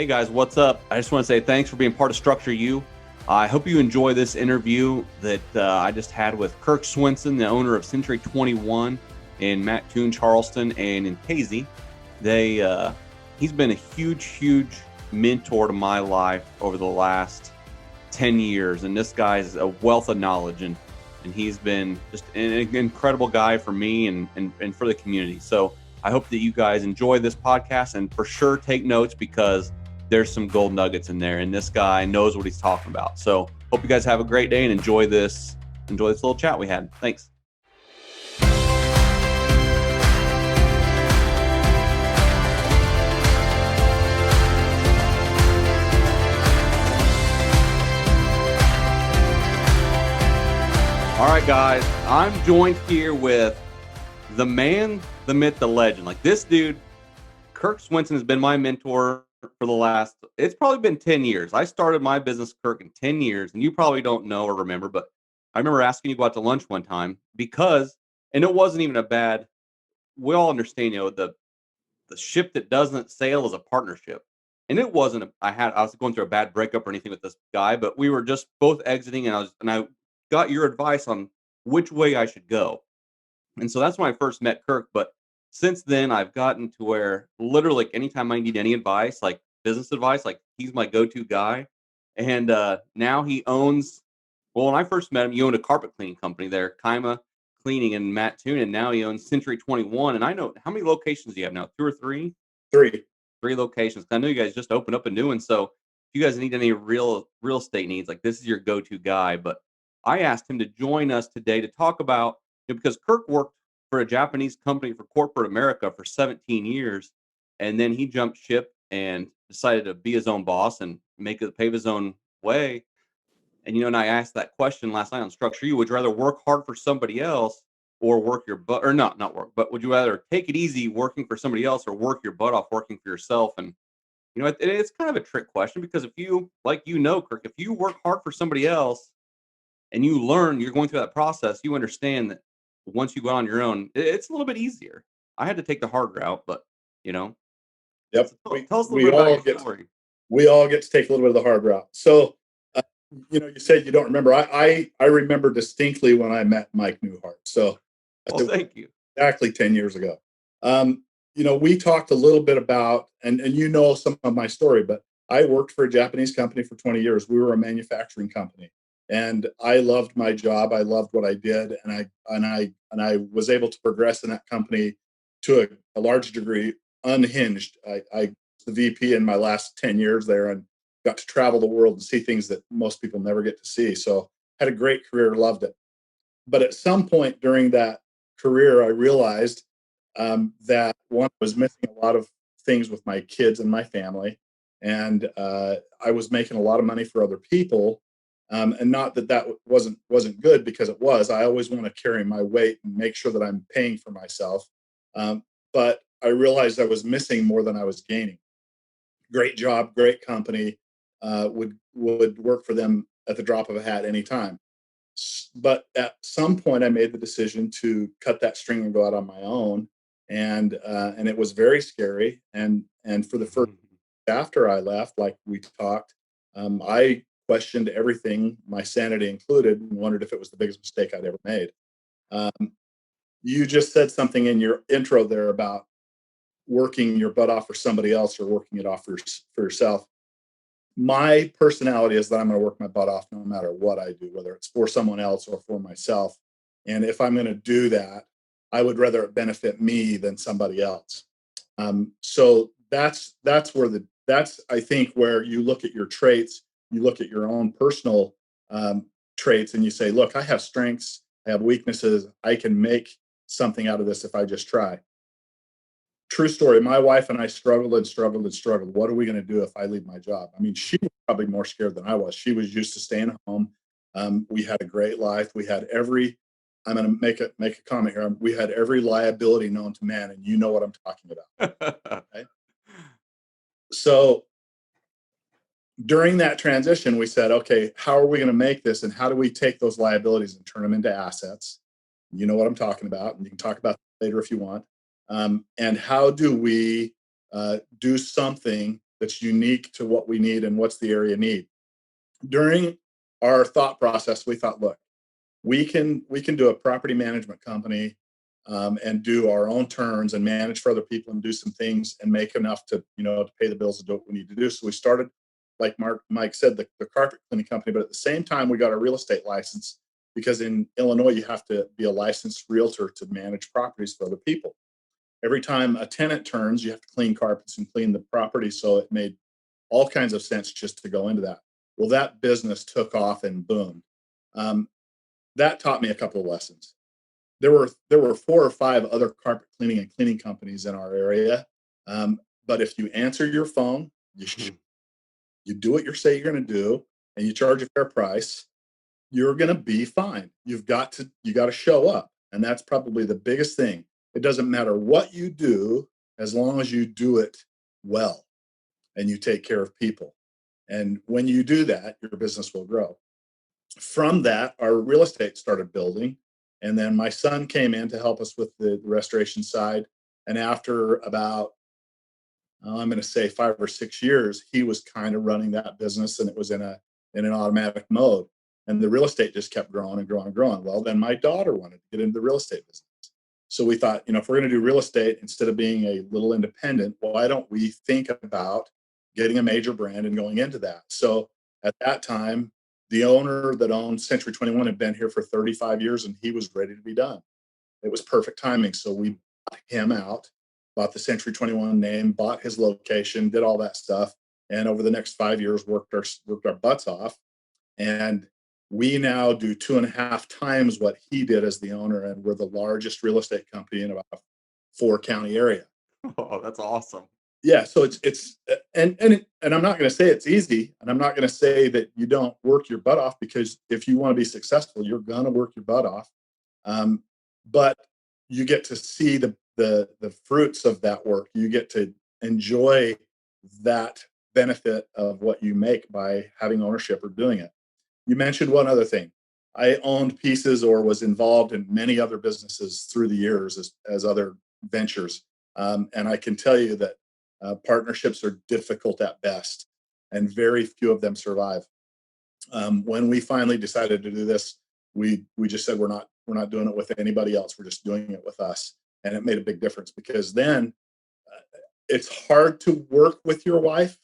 Hey guys, what's up? I just want to say thanks for being part of Structure U. I hope you enjoy this interview that I just had with Kirk Swensen, the owner of Century 21 in Mattoon, Charleston, and in Casey. He's been a huge mentor to my life over the last 10 years, and this guy's a wealth of knowledge, and he's been just an incredible guy for me and for the community. So I hope that you guys enjoy this podcast, and for sure take notes, because there's some gold nuggets in there, and this guy knows what he's talking about. So hope you guys have a great day and enjoy this little chat we had. Thanks. All right, guys, I'm joined here with the man, the myth, the legend. Like, this dude, Kirk Swensen, has been my mentor for the last, it's probably been 10 years. I started my business, Kirk, in 10 years, and you probably don't know or remember, but I remember asking you to go out to lunch one time because, and it wasn't even a bad, we all understand, the ship that doesn't sail is a partnership. And it wasn't, I was going through a bad breakup or anything with this guy, but we were just both exiting, and I got your advice on which way I should go. And so that's when I first met Kirk. But since then, I've gotten to where literally, like, anytime I need any advice, like business advice, like, he's my go-to guy. And now he owns, well, when I first met him, he owned a carpet cleaning company there, Kaima Cleaning in Mattoon, and now he owns Century 21. And I know, how many locations do you have now? Two or three? Three locations. I know you guys just opened up a new one. So if you guys need any real estate needs, like, this is your go-to guy. But I asked him to join us today to talk about, because Kirk worked for a Japanese company for corporate America for 17 years. And then he jumped ship and decided to be his own boss and pave his own way. And, and I asked that question last night on Structure U. Would you rather work hard for somebody else or work your butt, or not work, but would you rather take it easy working for somebody else or work your butt off working for yourself? And, it's kind of a trick question, because if you, like, Kirk, if you work hard for somebody else and you learn, you're going through that process, you understand that once you go on your own, it's a little bit easier. I had to take the hard route, but, Yep. so tell us a little bit about your story. We all get to take a little bit of the hard route. So, you said you don't remember. I remember distinctly when I met Mike Newhart. So, well, thank you. Exactly 10 years ago. We talked a little bit about, and some of my story, but I worked for a Japanese company for 20 years. We were a manufacturing company, and I loved my job. I loved what I did, and I was able to progress in that company to a large degree unhinged. I was the VP in my last 10 years there, and got to travel the world and see things that most people never get to see. So had a great career, loved it. But at some point during that career, I realized that one, was missing a lot of things with my kids and my family. And I was making a lot of money for other people. And not that wasn't good, because it was. I always want to carry my weight and make sure that I'm paying for myself. But I realized I was missing more than I was gaining. Great job, great company, would work for them at the drop of a hat anytime. But at some point, I made the decision to cut that string and go out on my own, and it was very scary. And for the first, after I left, like we talked, I questioned everything, my sanity included, and wondered if it was the biggest mistake I'd ever made. You just said something in your intro there about working your butt off for somebody else or working it off for yourself. My personality is that I'm going to work my butt off no matter what I do, whether it's for someone else or for myself. And if I'm going to do that, I would rather it benefit me than somebody else. So that's I think where you look at your traits, you look at your own personal traits, and you say, look, I have strengths, I have weaknesses, I can make something out of this if I just try. True story. My wife and I struggled. What are we going to do if I leave my job? I mean, she was probably more scared than I was. She was used to staying home. We had a great life. We had I'm going to make a comment here. We had every liability known to man, and you know what I'm talking about. Okay? So during that transition, we said, okay, how are we going to make this, and how do we take those liabilities and turn them into assets? You know what I'm talking about, and you can talk about that later if you want. And how do we do something that's unique to what we need and what's the area need. During our thought process, we thought, look, we can do a property management company, and do our own turns and manage for other people and do some things and make enough to to pay the bills and do what we need to do. So we started, like Mike said, the carpet cleaning company, but at the same time we got a real estate license, because in Illinois you have to be a licensed realtor to manage properties for other people. Every time a tenant turns, you have to clean carpets and clean the property. So it made all kinds of sense just to go into that. Well, that business took off and boomed. Um, that taught me a couple of lessons. There were 4 or 5 other carpet cleaning and cleaning companies in our area, but if you answer your phone, you do what you say you're going to do, and you charge a fair price, you're going to be fine. You got to show up, and that's probably the biggest thing. It doesn't matter what you do as long as you do it well and you take care of people. And when you do that, your business will grow. From that, our real estate started building. And then my son came in to help us with the restoration side. And after about, I'm going to say 5 or 6 years, he was kind of running that business, and it was in an automatic mode. And the real estate just kept growing and growing and growing. Well, then my daughter wanted to get into the real estate business. So we thought, if we're going to do real estate, instead of being a little independent, why don't we think about getting a major brand and going into that? So at that time, the owner that owned Century 21 had been here for 35 years, and he was ready to be done. It was perfect timing. So we bought him out, bought the Century 21 name, bought his location, did all that stuff. And over the next 5 years, worked our butts off. And we now do 2.5 times what he did as the owner. And we're the largest real estate company in about 4 county area. Oh, that's awesome. Yeah, so and I'm not going to say it's easy, and I'm not going to say that you don't work your butt off, because if you want to be successful, you're going to work your butt off. um, but you get to see the fruits of that work. You get to enjoy that benefit of what you make by having ownership or doing it. You mentioned one other thing. I owned pieces or was involved in many other businesses through the years as other ventures. And I can tell you that partnerships are difficult at best, and very few of them survive. When we finally decided to do this, we just said we're not doing it with anybody else. We're just doing it with us, and it made a big difference, because then it's hard to work with your wife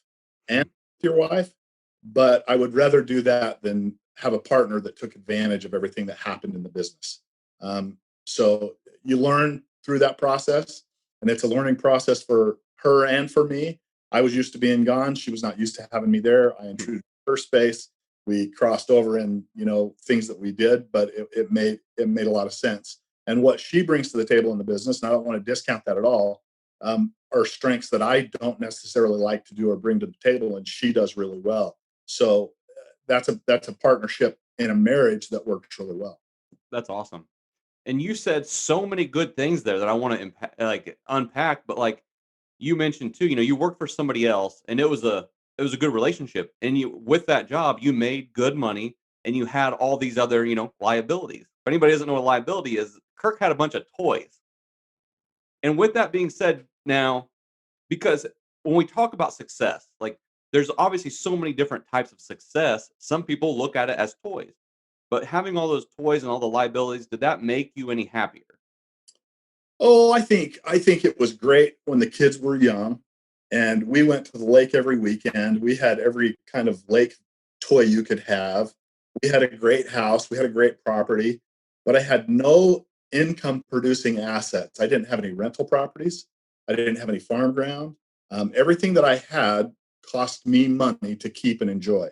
and with your wife, but I would rather do that than have a partner that took advantage of everything that happened in the business. So you learn through that process, and it's a learning process for her and for me. I was used to being gone. She was not used to having me there. I intruded her space. We crossed over in things that we did, but it made a lot of sense. And what she brings to the table in the business, and I don't want to discount that at all, are strengths that I don't necessarily like to do or bring to the table, and she does really well. So that's a partnership in a marriage that works really well. That's awesome. And you said so many good things there that I want to unpack. But like you mentioned too, you worked for somebody else, and it was a good relationship. And you, with that job, you made good money, and you had all these other liabilities. If anybody doesn't know what liability is, Kirk had a bunch of toys. And with that being said, now, because when we talk about success, like there's obviously so many different types of success. Some people look at it as toys, but having all those toys and all the liabilities, did that make you any happier? Oh, I think it was great when the kids were young, and we went to the lake every weekend. We had every kind of lake toy you could have. We had a great house. We had a great property, but I had no income producing assets. I didn't have any rental properties. I didn't have any farm ground. Everything that I had cost me money to keep and enjoy.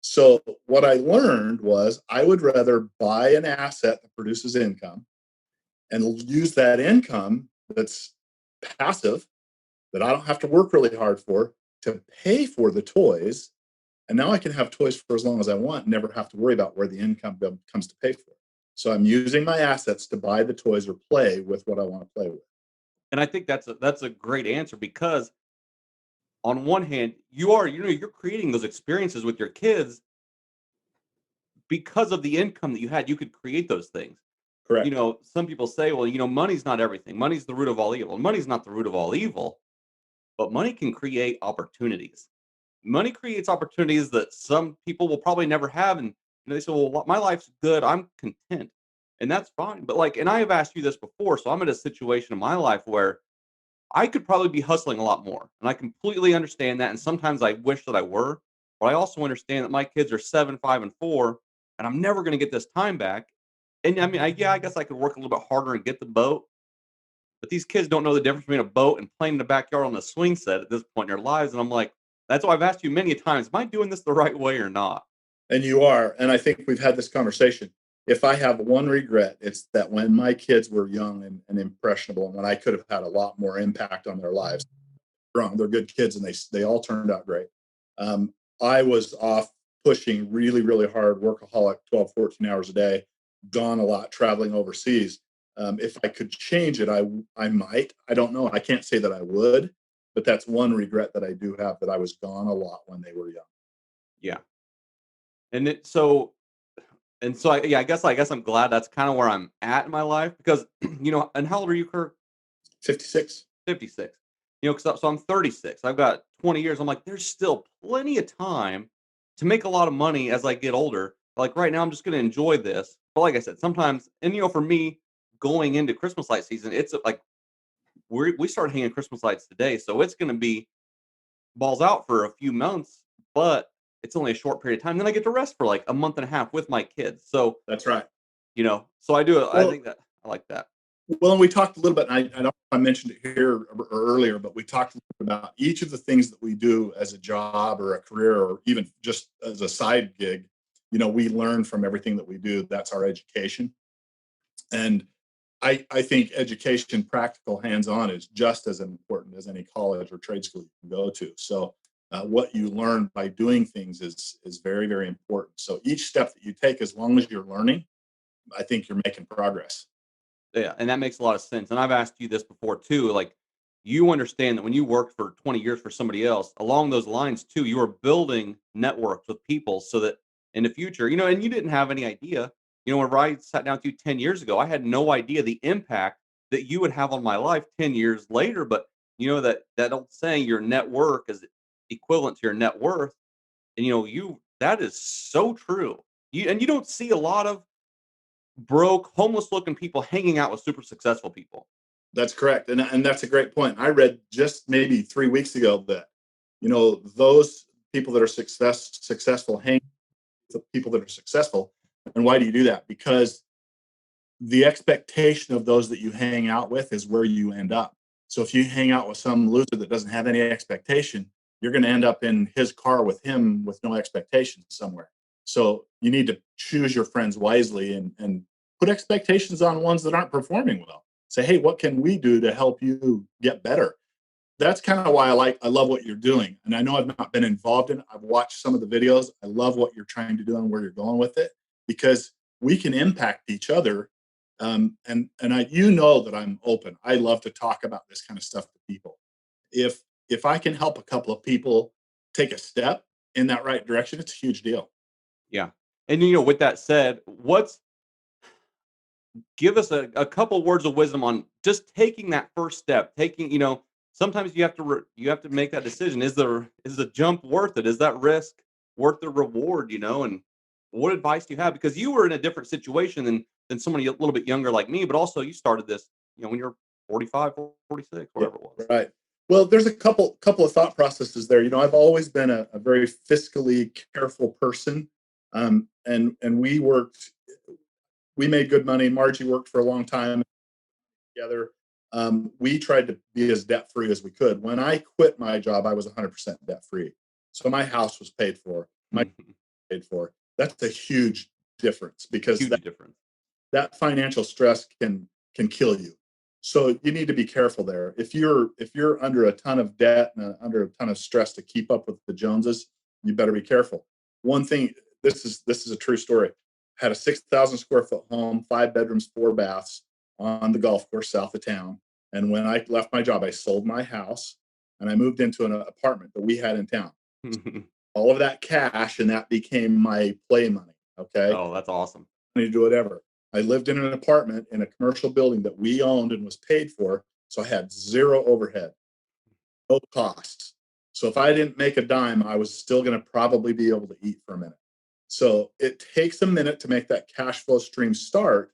So what I learned was I would rather buy an asset that produces income and use that income that's passive, that I don't have to work really hard for, to pay for the toys. And now I can have toys for as long as I want, and never have to worry about where the income comes to pay for it. So I'm using my assets to buy the toys or play with what I want to play with. And I think that's a great answer, because on one hand, you're creating those experiences with your kids because of the income that you had. You could create those things. Correct. Some people say, well, money's not everything. Money's the root of all evil. Money's not the root of all evil, but money can create opportunities. Money creates opportunities that some people will probably never have, and they say, "Well, my life's good. I'm content," and that's fine. But like, and I have asked you this before, so I'm in a situation in my life where I could probably be hustling a lot more, and I completely understand that. And sometimes I wish that I were, but I also understand that my kids are 7, 5, and 4, and I'm never going to get this time back. And I mean, yeah, I guess I could work a little bit harder and get the boat, but these kids don't know the difference between a boat and playing in the backyard on the swing set at this point in their lives. And I'm like, that's why I've asked you many times, am I doing this the right way or not? And you are. And I think we've had this conversation. If I have one regret, it's that when my kids were young and impressionable, and when I could have had a lot more impact on their lives, wrong. They're good kids, and they all turned out great. I was off pushing really, really hard, workaholic, 12, 14 hours a day, gone a lot, traveling overseas. If I could change it, I might. I don't know. I can't say that I would, but that's one regret that I do have, that I was gone a lot when they were young. Yeah. And I guess I'm glad that's kind of where I'm at in my life because, and how old are you, Kirk? 56. 56. Because so I'm 36. I've got 20 years. I'm like, there's still plenty of time to make a lot of money as I get older. Like right now, I'm just going to enjoy this. But like I said, sometimes, and for me, going into Christmas light season, it's like we start hanging Christmas lights today, so it's going to be balls out for a few months, but it's only a short period of time. Then I get to rest for like a month and a half with my kids. So That's right. so I do. I Well, think that I like that. Well, and we talked a little bit, and I don't know if I mentioned it here or earlier, but we talked a little bit about each of the things that we do as a job or a career or even just as a side gig. We learn from everything that we do. That's our education. And I think education, practical, hands-on, is just as important as any college or trade school you can go to. So what you learn by doing things is very, very important. So each step that you take, as long as you're learning, I think you're making progress. Yeah, and that makes a lot of sense. And I've asked you this before too. Like, you understand that when you worked for 20 years for somebody else, along those lines too, you are building networks with people so that in the future, and you didn't have any idea. Whenever I sat down with you 10 years ago, I had no idea the impact that you would have on my life 10 years later. But that old saying, your network is equivalent to your net worth. And that is so true. You don't see a lot of broke, homeless looking people hanging out with super successful people. That's correct, and that's a great point. I read just maybe 3 weeks ago that those people that are successful hang with the people that are successful. And why do you do that? Because the expectation of those that you hang out with is where you end up. So if you hang out with some loser that doesn't have any expectation, you're going to end up in his car with him with no expectations somewhere. So you need to choose your friends wisely and put expectations on ones that aren't performing well. Say, hey, what can we do to help you get better? That's kind of why I love what you're doing. And I know I've not been involved in it. I've watched some of the videos. I love what you're trying to do and where you're going with it, because we can impact each other. And you know that I'm open. I love to talk about this kind of stuff to people. If I can help a couple of people take a step in that right direction, it's a huge deal. Yeah. And with that said, give us a couple words of wisdom on just taking that first step. Sometimes you have to make that decision. Is the jump worth it? Is that risk worth the reward? And what advice do you have? Because you were in a different situation than somebody a little bit younger like me, but also you started this, when you're 45, 46, Yeah, whatever it was. right. Well, there's a couple of thought processes there. I've always been a very fiscally careful person, and we made good money. Margie worked for a long time together. We tried to be as debt free as we could. When I quit my job, I was 100% debt free. So my house was paid for, my paid for. That's a huge difference, because Huge difference. that financial stress can kill you. So you need to be careful there. If you're under a ton of debt and under a ton of stress to keep up with the Joneses, you better be careful. One thing, this is a true story. Had a 6,000 square foot home, 5 bedrooms, 4 baths on the golf course south of town. And when I left my job, I sold my house and I moved into an apartment that we had in town. All of that cash, and that became my play money. Okay. Oh, that's awesome. To do whatever. I lived in an apartment in a commercial building that we owned and was paid for, so I had zero overhead. no costs. So if I didn't make a dime, I was still going to probably be able to eat for a minute. So it takes a minute to make that cash flow stream start.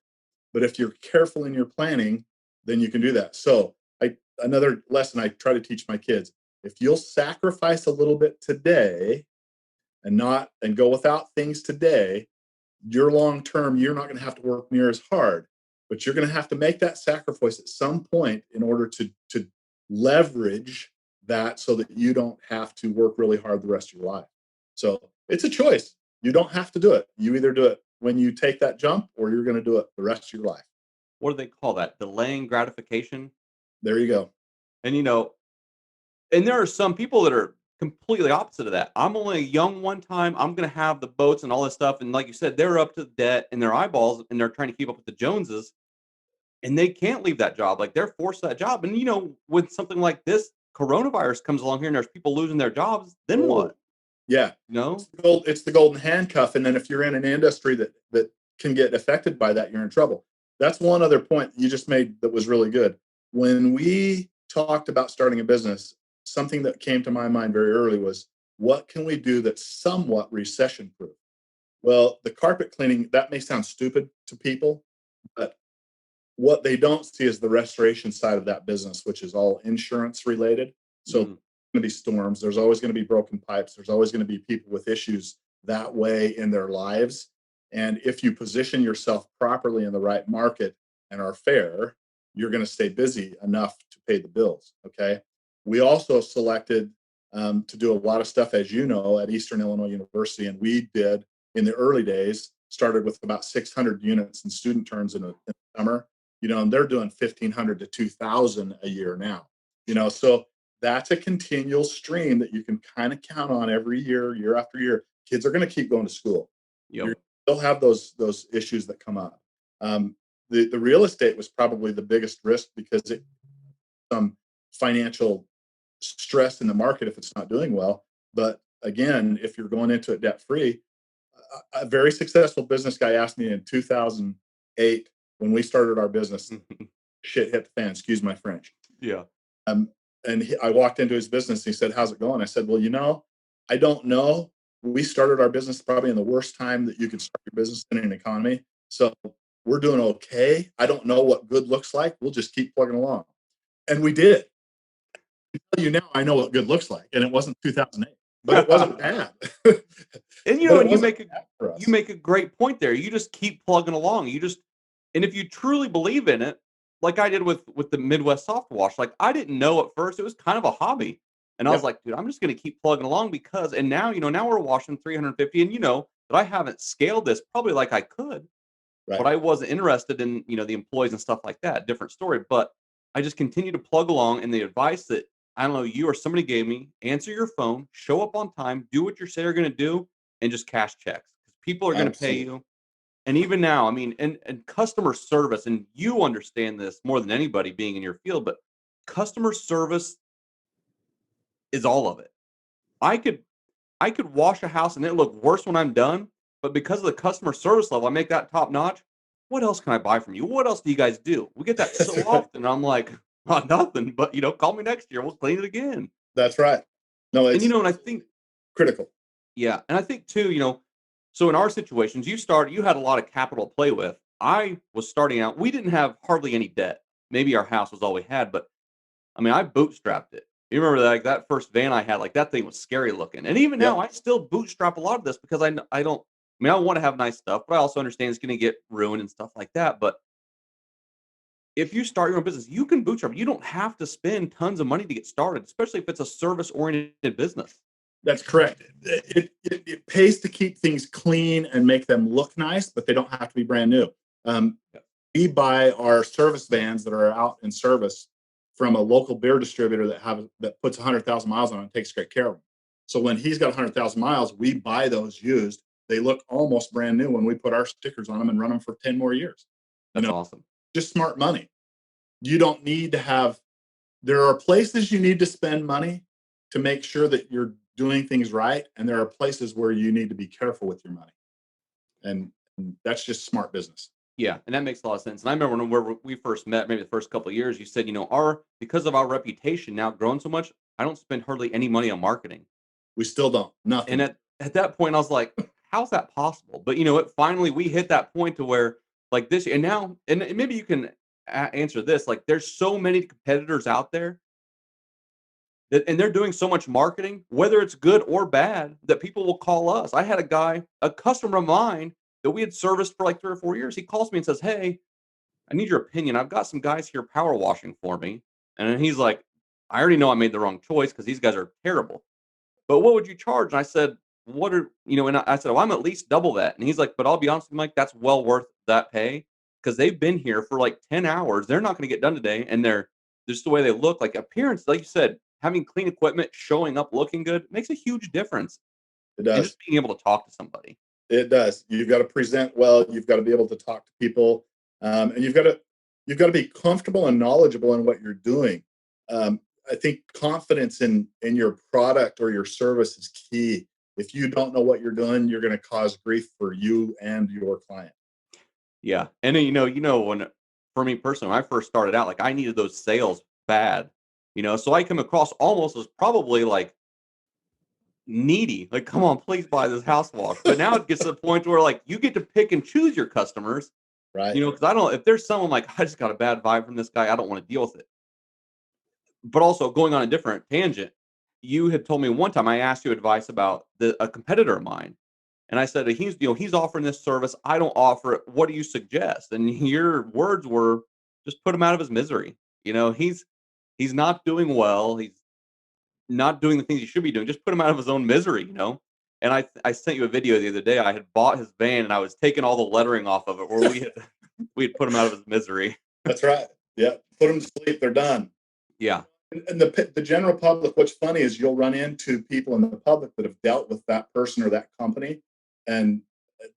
But if you're careful in your planning, then you can do that. So another lesson I try to teach my kids, if you'll sacrifice a little bit today and go without things today, your long term, you're not going to have to work near as hard, but you're going to have to make that sacrifice at some point in order to leverage that so that you don't have to work really hard the rest of your life. So it's a choice. You don't have to do it. You either do it when you take that jump or you're going to do it the rest of your life. What do they call that? Delaying gratification. There you go. And and there are some people that are completely opposite of that. I'm only young one time. I'm going to have the boats and all this stuff. And like you said, they're up to the debt and their eyeballs and they're trying to keep up with the Joneses and they can't leave that job. Like they're forced to that job. And, when something like this coronavirus comes along here and there's people losing their jobs, then Oh, what? yeah. You know? It's the golden handcuff. And then if you're in an industry that can get affected by that, you're in trouble. That's one other point you just made that was really good. When we talked about starting a business, something that came to my mind very early was, what can we do that's somewhat recession proof? Well, the carpet cleaning, that may sound stupid to people, but what they don't see is the restoration side of that business, which is all insurance related. So Mm, going to be storms. There's always going to be broken pipes. There's always going to be people with issues that way in their lives. And if you position yourself properly in the right market and are fair, you're going to stay busy enough to pay the bills. Okay. We also selected to do a lot of stuff, as you know, at Eastern Illinois University. And we did in the early days, started with about 600 units in student terms in the summer, and they're doing 1,500 to 2,000 a year now, so that's a continual stream that you can kind of count on every year, year after year. Kids are going to keep going to school. yep. They'll have those issues that come up. The real estate was probably the biggest risk because it some financial stress in the market if it's not doing well. But again, if you're going into it debt free, a very successful business guy asked me in 2008 when we started our business, shit hit the fan, excuse my French. Yeah. Um, I walked into his business and he said, how's it going? I said, well, I don't know. We started our business probably in the worst time that you could start your business in an economy. So we're doing okay. I don't know what good looks like. We'll just keep plugging along. And we did. I tell you now, I know what good looks like. And it wasn't 2008, but it wasn't bad. And But it and wasn't bad for you us. make a great point there. You just keep plugging along. And if you truly believe in it, like I did with the Midwest Soft Wash, like I didn't know at first. It was kind of a hobby. And I was Yep. like, dude, I'm just gonna keep plugging along because and now, now we're washing 350 and that I haven't scaled this probably like I could, but Right. I wasn't interested in, the employees and stuff like that. Different story. But I just continue to plug along and the advice that I don't know, you or somebody gave me, answer your phone, show up on time, do what you say you're gonna do, and just cash checks. Because people are gonna pay Absolutely. you. And even now, I mean, and customer service, and you understand this more than anybody being in your field, but customer service is all of it. I could I could wash a house and it look worse when I'm done, but because of the customer service level, I make that top notch. What else can I buy from you? What else do you guys do? We get that so often. I'm like, nothing, but call me next year. We'll clean it again. That's right. No, And it's and I think critical. yeah, and I think too, so in our situations, you had a lot of capital to play with. I was starting out, we didn't have hardly any debt. Maybe our house was all we had, but I mean, I bootstrapped it. You remember that first van I had, like that thing was scary looking. And even now, Yep. I still bootstrap a lot of this because I don't. I mean, I want to have nice stuff, but I also understand it's going to get ruined and stuff like that. But if you start your own business, you can bootstrap. You don't have to spend tons of money to get started, especially if it's a service oriented business. That's correct. It pays to keep things clean and make them look nice, but they don't have to be brand new. Um, Yeah. we buy our service vans that are out in service from a local beer distributor that puts 100,000 miles on it and takes great care of them. So when he's got 100,000 miles, we buy those used. They look almost brand new when we put our stickers on them and run them for 10 more years. You That's know, awesome. just smart money. You don't need to have there are places you need to spend money to make sure that you're doing things right, and there are places where you need to be careful with your money, and that's just smart business. Yeah, and that makes a lot of sense. And I remember when we first met, maybe the first couple of years, you said, our because of our reputation now grown so much, I don't spend hardly any money on marketing. We still don't. And Nothing. at that point, I was like, how's that possible? But you know, it finally we hit that point to where like this, and now, and maybe you can answer this. Like, there's so many competitors out there that, and they're doing so much marketing, whether it's good or bad, that people will call us. I had a guy, a customer of mine that we had serviced for like 3 or 4 years. He calls me and says, "Hey, I need your opinion. I've got some guys here power washing for me." And then he's like, "I already know I made the wrong choice because these guys are terrible. But what would you charge?" And I said, "What are," and I said, "Well, I'm at least double that." And he's like, "But I'll be honest with you, Mike, that's well worth that pay because they've been here for like 10 hours. They're not going to get done today. And they're just the way they look, like appearance, like you said, having clean equipment, showing up looking good makes a huge difference. It And does. just being able to talk to somebody." It does. You've got to present well. You've got to be able to talk to people, and you've got to be comfortable and knowledgeable in what you're doing. I think confidence in your product or your service is key. If you don't know what you're doing, you're going to cause grief for you and your client. Yeah. And then, when for me personally, when I first started out, like I needed those sales bad, so I come across almost as probably like needy. Like, come on, please buy this house wash. But now it gets to the point where like you get to pick and choose your customers, Right. because I don't, if there's someone like, I just got a bad vibe from this guy, I don't want to deal with it. But also going on a different tangent, you had told me one time, I asked you advice about a competitor of mine. And I said, he's offering this service. I don't offer it. What do you suggest? And your words were, just put him out of his misery. He's not doing well. He's not doing the things he should be doing. Just put him out of his own misery. And I sent you a video the other day. I had bought his van and I was taking all the lettering off of it where we had we had put him out of his misery. That's right. Yeah. Put them to sleep. They're done. Yeah. And the general public, what's funny is you'll run into people in the public that have dealt with that person or that company, and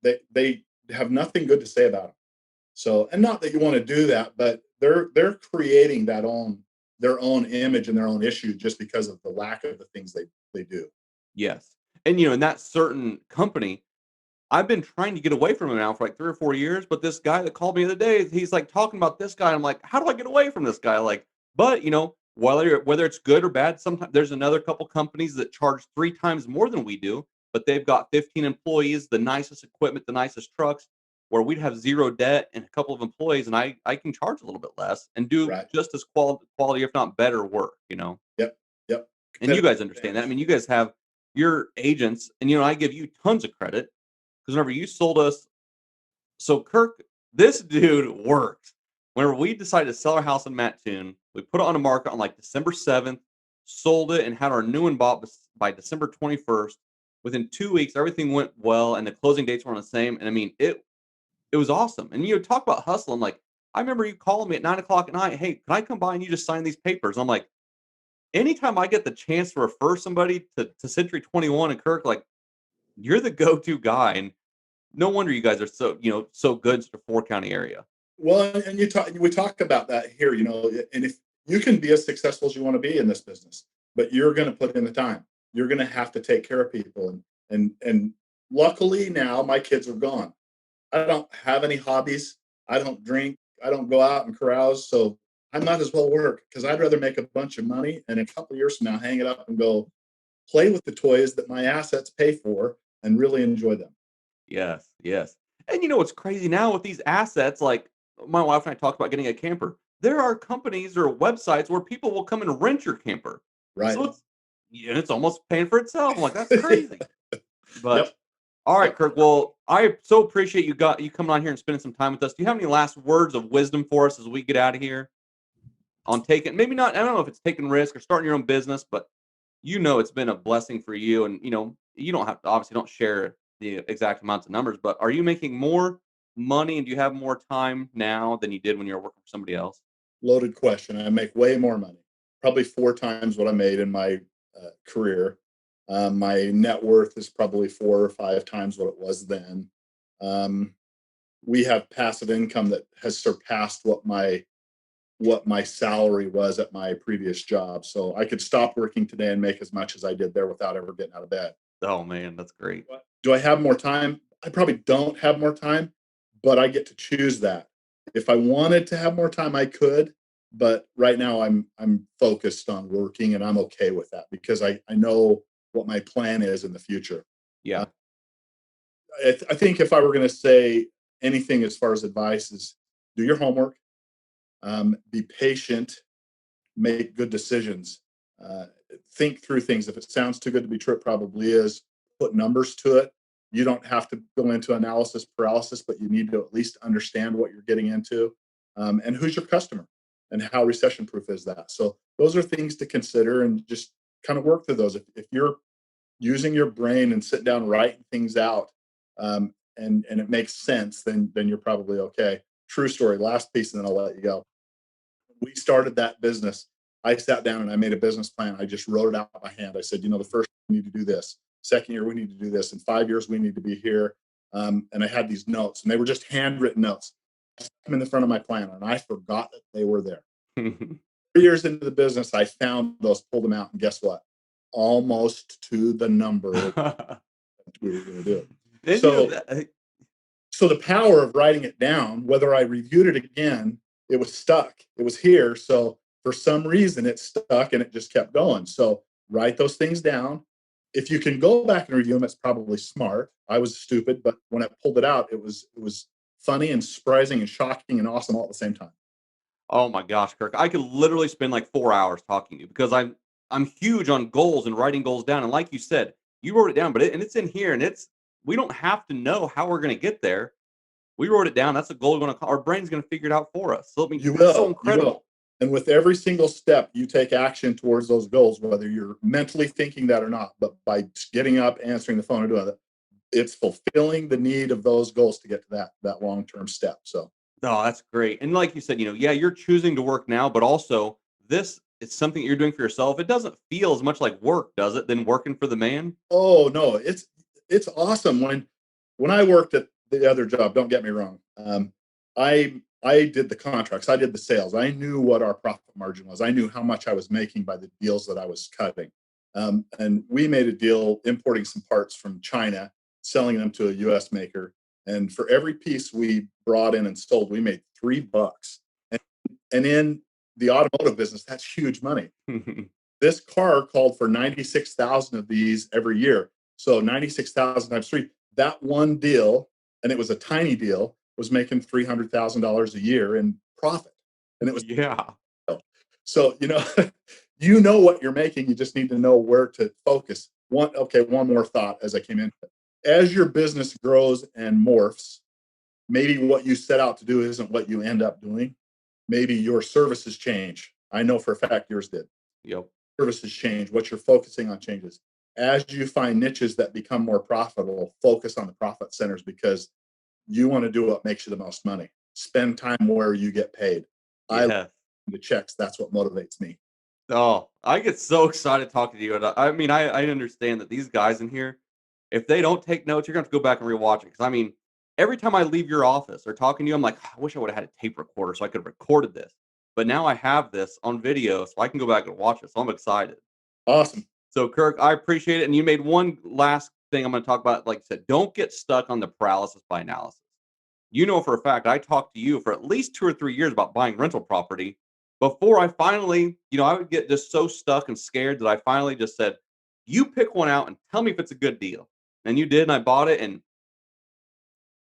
they have nothing good to say about them. So, and not that you want to do that, but they're creating their own image and their own issue just because of the lack of the things they do. Yes. And in that certain company, I've been trying to get away from him now for like 3 or 4 years, but this guy that called me the other day, he's like talking about this guy. I'm like, how do I get away from this guy? Like, but whether it's good or bad, sometimes there's another couple companies that charge 3 times more than we do, but they've got 15 employees, the nicest equipment, the nicest trucks, where we'd have zero debt and a couple of employees, and I can charge a little bit less and do Right. just as quality, if not better work. Yep. Yep. And you guys Competitive understand that. I advantage. mean, you guys have your agents, and I give you tons of credit because whenever you sold us, so Kirk, this dude worked. Whenever we decided to sell our house in Mattoon, we put it on the market on like December 7th, sold it, and had our new one bought by December 21st. Within 2 weeks, everything went well, and the closing dates were on the same. And I mean, it was awesome. And talk about hustling. Like, I remember you calling me at 9 o'clock at night. Hey, can I come by and you just sign these papers? And I'm like, anytime I get the chance to refer somebody to Century 21 and Kirk, like, you're the go-to guy. And no wonder you guys are so good in the 4 county area. Well, and we talk about that here, and if you can be as successful as you want to be in this business, but you're going to put in the time. You're going to have to take care of people, and luckily now my kids are gone. I don't have any hobbies. I don't drink. I don't go out and carouse. So I might as well work because I'd rather make a bunch of money and a couple of years from now hang it up and go play with the toys that my assets pay for and really enjoy them. Yes, yes. And what's crazy now with these assets, like my wife and I talked about getting a camper. There are companies or websites where people will come and rent your camper. Right. So it's almost paying for itself. I'm like, that's crazy. But Yep. all right, Yep. Kirk. Well, I so appreciate you coming on here and spending some time with us. Do you have any last words of wisdom for us as we get out of here on taking, maybe not, I don't know if it's taking risk or starting your own business, but it's been a blessing for you. And you don't have to, obviously don't share the exact amounts of numbers, but are you making more money and do you have more time now than you did when you were working for somebody else? Loaded question. I make way more money, probably 4 times what I made in my career. My net worth is probably 4 or 5 times what it was then. Um, we have passive income that has surpassed what my salary was at my previous job. So I could stop working today and make as much as I did there without ever getting out of bed. Oh man, that's great. Do I have more time? I probably don't have more time, but I get to choose that. If I wanted to have more time, I could. but right now I'm focused on working, and I'm okay with that because I know what my plan is in the future. Yeah. I think if I were going to say anything as far as advice is do your homework, be patient, make good decisions, uh, think through things. If it sounds too good to be true, it probably is. Put numbers to it. You don't have to go into analysis paralysis, but you need to at least understand what you're getting into, and who's your customer and how recession proof is that. So those are things to consider and just kind of work through those. If you're using your brain and sitting down writing things out, and it makes sense, then you're probably okay. True story. Last piece, and then I'll let you go. We started that business. I sat down and I made a business plan. I just wrote it out by hand. I said, the first year we need to do this. Second year we need to do this. In 5 years we need to be here. And I had these notes, and they were just handwritten notes. I stuck them in the front of my planner, and I forgot that they were there. 3 years into the business, I found those, pulled them out, and guess what? Almost to the number that we were going to do. So the power of writing it down, whether I reviewed it again, it was stuck. It was here. So for some reason it stuck and it just kept going. So write those things down. If you can go back and review them, it's probably smart. I was stupid, but when I pulled it out, it was funny and surprising and shocking and awesome all at the same time. Oh my gosh, Kirk. I could literally spend like 4 hours talking to you because I'm huge on goals and writing goals down. And like you said, you wrote it down, but it's in here, and we don't have to know how we're going to get there. We wrote it down. That's a goal our brain's going to figure it out for us. So You will. so incredible. You will. And with every single step, you take action towards those goals, whether you're mentally thinking that or not. But by getting up, answering the phone, and doing that, it's fulfilling the need of those goals to get to that long-term step. So, oh, that's great. And like you said, yeah, you're choosing to work now, but also this is something that you're doing for yourself. It doesn't feel as much like work, does it, than working for the man? oh no, it's awesome. When I worked at the other job, don't get me wrong, I did the contracts, I did the sales, I knew what our profit margin was, I knew how much I was making by the deals that I was cutting, and we made a deal importing some parts from China, selling them to a U.S. maker, and for every piece we brought in and sold, we made $3. And in the automotive business, that's huge money. This car called for 96,000 of these every year. So 96,000 times 3, that one deal, and it was a tiny deal, was making $300,000 a year in profit. And it was, Yeah. so, you know what you're making. You just need to know where to focus. One more thought as I came in. As your business grows and morphs, maybe what you set out to do isn't what you end up doing. Maybe your services change. I know for a fact yours did. Yep. Services change. What you're focusing on changes. As you find niches that become more profitable, focus on the profit centers because you want to do what makes you the most money. Spend time where you get paid. I Yeah. love the checks. That's what motivates me. Oh, I get so excited talking to you. And I understand that these guys in here, if they don't take notes, you're going to have to go back and rewatch it. Because, every time I leave your office or talking to you, I'm like, I wish I would have had a tape recorder so I could have recorded this. But now I have this on video, so I can go back and watch it. So I'm excited. Awesome. So, Kirk, I appreciate it. And you made one last thing I'm going to talk about. Like I said, don't get stuck on the paralysis by analysis. You know for a fact, I talked to you for at least 2 or 3 years about buying rental property before I finally, I would get just so stuck and scared that I finally just said, you pick one out and tell me if it's a good deal. And you did, and I bought it. And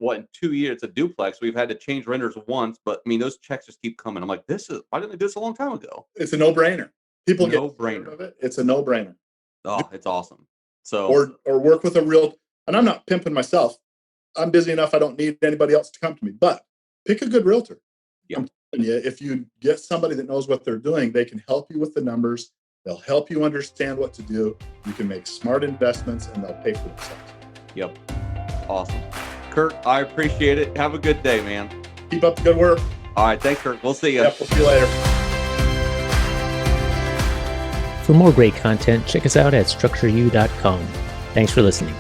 in 2 years, it's a duplex. We've had to change renters once, but those checks just keep coming. I'm like, why didn't they do this a long time ago? It's a no-brainer. People get No-brainer. scared of it. It's a no-brainer. Oh, it's awesome. So, or work with a real, and I'm not pimping myself. I'm busy enough. I don't need anybody else to come to me, but pick a good realtor. Yeah. I'm telling you, if you get somebody that knows what they're doing, they can help you with the numbers. They'll help you understand what to do. You can make smart investments and they'll pay for themselves. Yep. Awesome. Kirk, I appreciate it. Have a good day, man. Keep up the good work. All right. Thanks, Kirk. We'll see you. Yep, we'll see you later. For more great content, check us out at structureu.com. Thanks for listening.